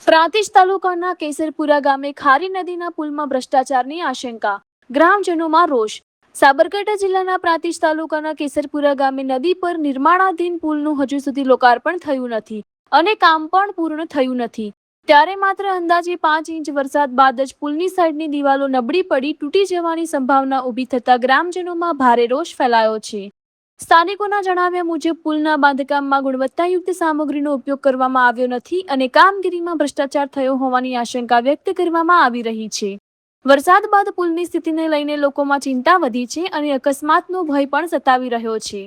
પ્રાંતિજ તાલુકાના કેસરપુરા ગામે ખારી નદીના પુલમાં ભ્રષ્ટાચારની આશંકા, ગ્રામજનોમાં રોષ। સાબરકાંઠા જિલ્લાના પ્રાંતિજ તાલુકાના કેસરપુરા ગામે નદી પર નિર્માણાધીન પુલનું હજુ સુધી લોકાર્પણ થયું નથી અને કામ પણ પૂર્ણ થયું નથી, ત્યારે માત્ર અંદાજે 5 ઇંચ વરસાદ બાદ જ પુલની સાઈડની દિવાલો નબળી પડી તૂટી જવાની સંભાવના ઊભી થતા ગ્રામજનોમાં ભારે રોષ ફેલાયો છે। સ્થાનિકોના જણાવ્યા મુજબ પુલના બાંધકામમાં ગુણવત્તાયુક્ત સામગ્રીનો ઉપયોગ કરવામાં આવ્યો નથી અને કામગીરીમાં ભ્રષ્ટાચાર થયો હોવાની આશંકા વ્યક્ત કરવામાં આવી રહી છે। વરસાદ બાદ પુલની સ્થિતિને લઈને લોકોમાં ચિંતા વધી છે અને અકસ્માતનો ભય પણ સતાવી રહ્યો છે।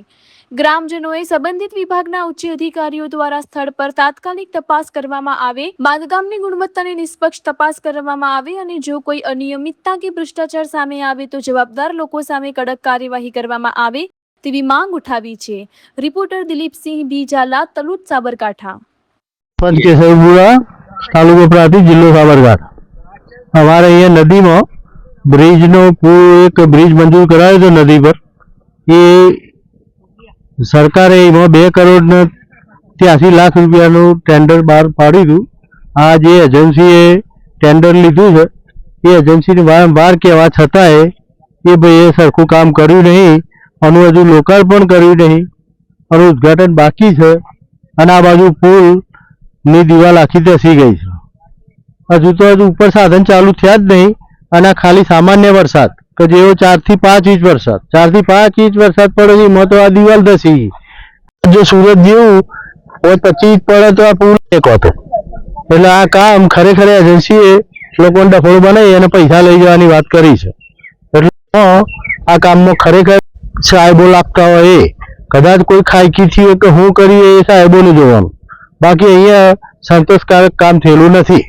ગ્રામજનોએ સંબંધિત વિભાગના ઉચ્ચ અધિકારીઓ દ્વારા સ્થળ પર તાત્કાલિક તપાસ કરવામાં આવે, બાંધકામની ગુણવત્તાની નિષ્પક્ષ તપાસ કરવામાં આવે અને જો કોઈ અનિયમિતતા કે ભ્રષ્ટાચાર સામે આવે તો જવાબદાર લોકો સામે કડક કાર્યવાહી કરવામાં આવે તેવી માંગ ઉઠાવી છે। રિપોર્ટર દિલીપસિંહ બી ઝાલા, તલોદ, સાબરકાંઠા। કેસરપુરા તાલુકો પ્રાંતિજ જિલ્લો સાબરકાંઠા। हमारे यहाँ नदी में ब्रिज नो एक ब्रिज मंजूर करायो तो नदी पर ये सरकारे 2 करोड़ ने 83 लाख रुपया टेंडर बहार पाड्યું હતું। आ जे एजेंसी टेंडर लीधुं छे ये एजेंसी ने वारंवार कहेवा छतांय ए भाई सरखुं काम कर्युं नहीं અને હજુ લોકાર્પણ કર્યું નહીં અને ઉદ્ઘાટન બાકી છે અને આ બાજુ પુલ ની દિવાલ આખી ધસી ગઈ છે। હજુ ઉપર સાધન ચાલુ થયા જ નહીં અને ખાલી સામાન્ય વરસાદ કે જેવો 4 થી 5 ઇંચ વરસાદ 4 થી 5 ઇંચ વરસાદ પડે છે એમાં તો આ દિવાલ ધસી ગઈ। જો સુરત જેવું 25 ઇંચ પડે તો આ પુલ એક હતો। એટલે આ કામ ખરેખર એજન્સીએ લોકોને ડફોળ બનાવી અને પૈસા લઈ જવાની વાત કરી છે। એટલે આ કામમાં ખરેખર સાહેબો લાગતા હોય એ કદાચ કોઈ ખાઈકી થયો કે હું કરીએ એ સાહેબોને જોવાનું, બાકી અહીંયા સંતોષકારક કામ થયેલું નથી।